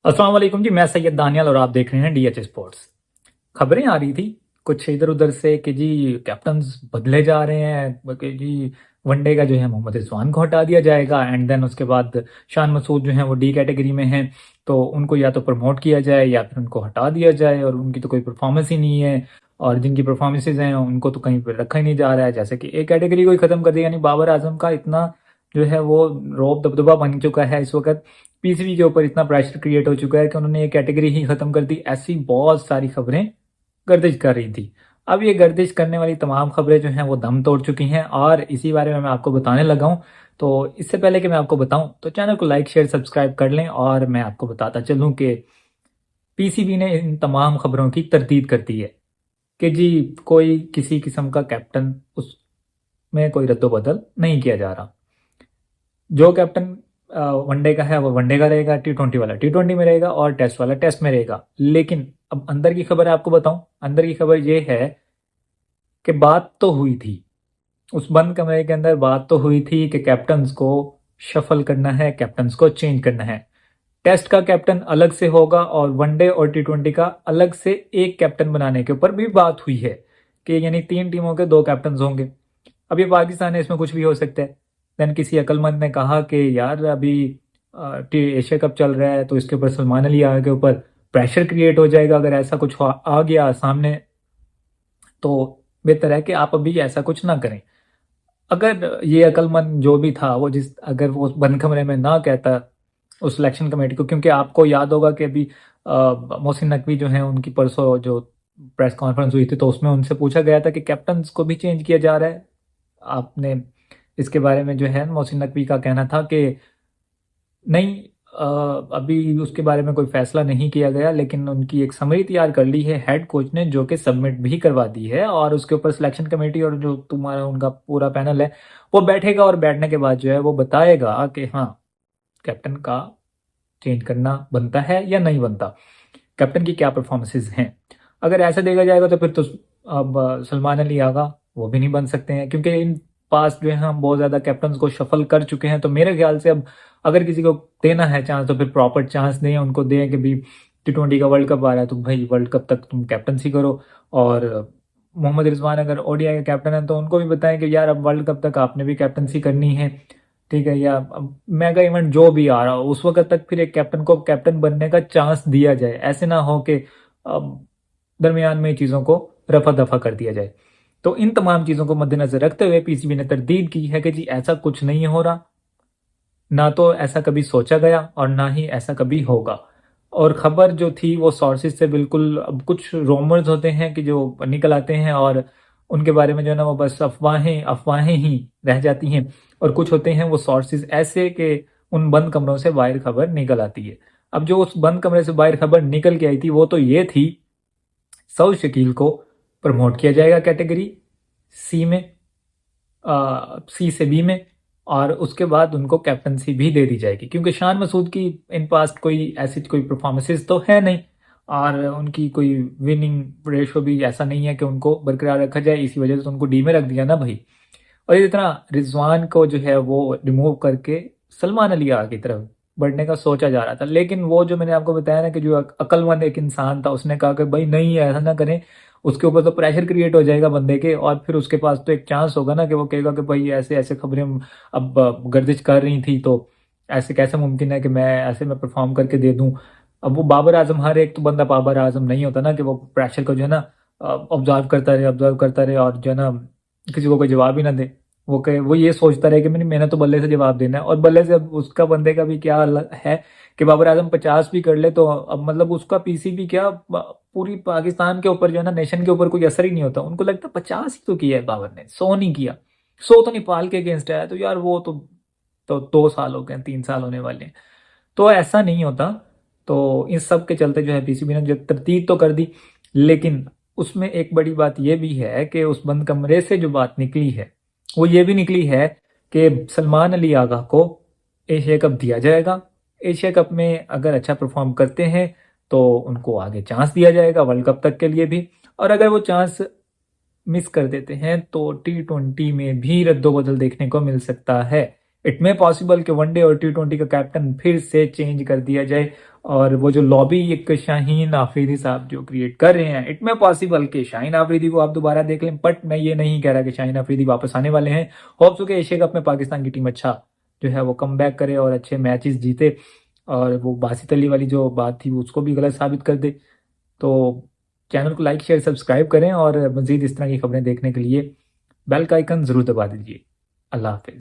अस्सलाम वालेकुम जी। मैं सैयद दानियाल और आप देख रहे हैं डीएच स्पोर्ट्स। खबरें आ रही थी कुछ इधर उधर से कि जी कैप्टन्स बदले जा रहे हैं कि जी वनडे का जो है मोहम्मद रिजवान को हटा दिया जाएगा एंड देन उसके बाद शान मसूद जो है वो डी कैटेगरी में हैं, तो उनको या तो प्रमोट किया जाए या फिर उनको हटा दिया जाए और उनकी तो कोई परफॉर्मेंस ही नहीं है। और जिनकी परफॉर्मेंसेज हैं उनको तो कहीं पर रखा ही नहीं जा रहा है, जैसे कि ए कैटेगरी को ही खत्म कर दिया। यानी बाबर आजम का इतना जो है वो रौब दबदबा बन चुका है इस वक्त, पीसीबी के ऊपर इतना प्रेशर क्रिएट हो चुका है कि उन्होंने ये कैटेगरी ही खत्म कर दी। ऐसी बहुत सारी खबरें गर्दिश कर रही थी। अब ये गर्दिश करने वाली तमाम खबरें जो हैं वो दम तोड़ चुकी हैं और इसी बारे में मैं आपको बताने लगा हूं। तो इससे पहले कि मैं आपको बताऊं तो चैनल को लाइक शेयर सब्सक्राइब कर लें और मैं आपको बताता चलूं कि पीसीबी ने इन तमाम खबरों की तरदीद कर दी है कि जी कोई किसी किस्म का कैप्टन उसमें कोई रद्दोबदल नहीं किया जा रहा। जो कैप्टन वनडे का है वो वनडे का रहेगा, टी20 वाला टी20 में रहेगा और टेस्ट वाला टेस्ट में रहेगा। लेकिन अब अंदर की खबर आपको बताऊं, अंदर की खबर ये है कि बात तो हुई थी उस बंद कमरे के अंदर, बात तो हुई थी कि कैप्टन्स को शफल करना है, कैप्टन्स को चेंज करना है। टेस्ट का कैप्टन अलग से होगा और वनडे और टी20 का अलग से एक कैप्टन बनाने के ऊपर भी बात हुई है कि यानी 3 टीमों के 2 कैप्टन होंगे। अब ये पाकिस्तान है, इसमें कुछ भी हो सकता है। देन किसी अक्लमंद ने कहा कि यार अभी एशिया कप चल रहा है तो इसके ऊपर सलमान अली आगे के ऊपर प्रेशर क्रिएट हो जाएगा, अगर ऐसा कुछ आ गया सामने तो बेहतर है कि आप अभी ऐसा कुछ ना करें। अगर ये अक्लमंद जो भी था वो अगर वो बंद कमरे में ना कहता उस सिलेक्शन कमेटी को, क्योंकि आपको याद होगा कि अभी मोहसिन नकवी जो है उनकी परसों जो प्रेस कॉन्फ्रेंस हुई थी तो उसमें उनसे पूछा गया था कि कैप्टन को भी चेंज किया जा रहा है। आपने इसके बारे में जो है मोहसिन नकवी का कहना था कि नहीं, अभी उसके बारे में कोई फैसला नहीं किया गया, लेकिन उनकी एक समरी तैयार कर ली है हेड कोच ने जो कि सबमिट भी करवा दी है और उसके ऊपर सिलेक्शन कमेटी और जो तुम्हारा उनका पूरा पैनल है वो बैठेगा और बैठने के बाद जो है वो बताएगा कि हाँ कैप्टन का चेंज करना बनता है या नहीं बनता, कैप्टन की क्या परफॉर्मेंसेज हैं। अगर ऐसा देखा जाएगा तो फिर तो अब सलमान अली आगा वो भी नहीं बन सकते हैं, क्योंकि इन पास जो है हम बहुत ज़्यादा कैप्टन को शफल कर चुके हैं। तो मेरे ख्याल से अब अगर किसी को देना है चांस तो फिर प्रॉपर चांस दें, उनको दें कि भी टी20 का वर्ल्ड कप आ रहा है तो भाई वर्ल्ड कप तक तुम कैप्टनसी करो। और मोहम्मद रिजवान अगर ओडीआई का कैप्टन है तो उनको भी बताएं कि यार अब वर्ल्ड कप तक आपने भी कैप्टनसी करनी है, ठीक है। या मेगा इवेंट जो भी आ रहा हो उस वक्त तक फिर एक कैप्टन को कैप्टन बनने का चांस दिया जाए। ऐसे ना हो कि दरमियान में चीज़ों को रफा दफा कर दिया जाए। तो इन तमाम चीज़ों को मद्देनजर रखते हुए पीसीबी ने तरदीद की है कि जी ऐसा कुछ नहीं हो रहा, ना तो ऐसा कभी सोचा गया और ना ही ऐसा कभी होगा। और खबर जो थी वो सोर्सेज से बिल्कुल, अब कुछ रोमर्स होते हैं कि जो निकल आते हैं और उनके बारे में जो है ना वो बस अफवाहें अफवाहें ही रह जाती हैं, और कुछ होते हैं वो सोर्सेज ऐसे कि उन बंद कमरों से बाहर खबर निकल आती है। अब जो उस बंद कमरे से बाहर खबर निकल के आई थी वो तो ये थी, सऊद शकील को प्रमोट किया जाएगा कैटेगरी सी में, सी से बी में, और उसके बाद उनको कैप्टनसी भी दे दी जाएगी, क्योंकि शान मसूद की इन पास्ट कोई ऐसी कोई परफॉर्मेंसेज तो है नहीं और उनकी कोई विनिंग रेशो भी ऐसा नहीं है कि उनको बरकरार रखा जाए। इसी वजह से तो उनको डी में रख दिया ना भाई। और इस तरह रिजवान को जो है वो रिमूव करके सलमान अली आगा की तरफ बढ़ने का सोचा जा रहा था, लेकिन वो जो मैंने आपको बताया ना कि जो अक्लमंद एक इंसान था उसने कहा कि भाई नहीं ऐसा ना करें, उसके ऊपर तो प्रेशर क्रिएट हो जाएगा बंदे के और फिर उसके पास तो एक चांस होगा ना कि वो कहेगा कि भाई ऐसे ऐसे खबरें अब गर्दिश कर रही थी तो ऐसे कैसे मुमकिन है कि मैं ऐसे में परफॉर्म करके दे दूं। अब वो बाबर आजम, हर एक तो बंदा बाबर आजम नहीं होता ना कि वो प्रेशर को जो है ना ऑब्जर्व करता रहे और जो है ना किसी को कोई जवाब ही ना दे। वो ये सोचता रहे कि मैंने तो बल्ले से जवाब देना है, और बल्ले से अब उसका बंदे का भी क्या है कि बाबर आजम 50 भी कर ले तो अब मतलब उसका पीसीबी क्या पूरी पाकिस्तान के ऊपर जो है ना नेशन के ऊपर कोई असर ही नहीं होता। उनको लगता 50 ही तो किया है बाबर ने, 100 नहीं किया। 100 तो नेपाल के अगेंस्ट है तो यार वो तो 2 साल हो गए, 3 साल होने वाले हैं, तो ऐसा नहीं होता। तो इस सब के चलते जो है पीसीबी ने जो तरतीब तो कर दी, लेकिन उसमें एक बड़ी बात यह भी है कि उस बंद कमरे से जो बात निकली है वो ये भी निकली है कि सलमान अली आगा को एशिया कप दिया जाएगा। एशिया कप में अगर अच्छा परफॉर्म करते हैं तो उनको आगे चांस दिया जाएगा वर्ल्ड कप तक के लिए भी, और अगर वो चांस मिस कर देते हैं तो टी20 में भी रद्दोबदल देखने को मिल सकता है। इट मे पॉसिबल कि वनडे और टी20 का कैप्टन फिर से चेंज कर दिया जाए और वो जो लॉबी एक शाहीन आफरीदी साहब जो क्रिएट कर रहे हैं, इट में पॉसिबल कि शाहीन आफरीदी को आप दोबारा देख लें, बट मैं ये नहीं कह रहा कि शाहीन आफरीदी वापस आने वाले हैं। होप्स हो कि एशिया कप में पाकिस्तान की टीम अच्छा जो है वो कम बैक करे और अच्छे मैचेस जीते, और वो बासित अली वाली जो बात थी उसको भी गलत साबित कर दे। तो चैनल को लाइक शेयर सब्सक्राइब करें, और मज़ीद इस तरह की खबरें देखने के लिए बेल का आइकन ज़रूर दबा दीजिए। अल्लाह हाफिज़।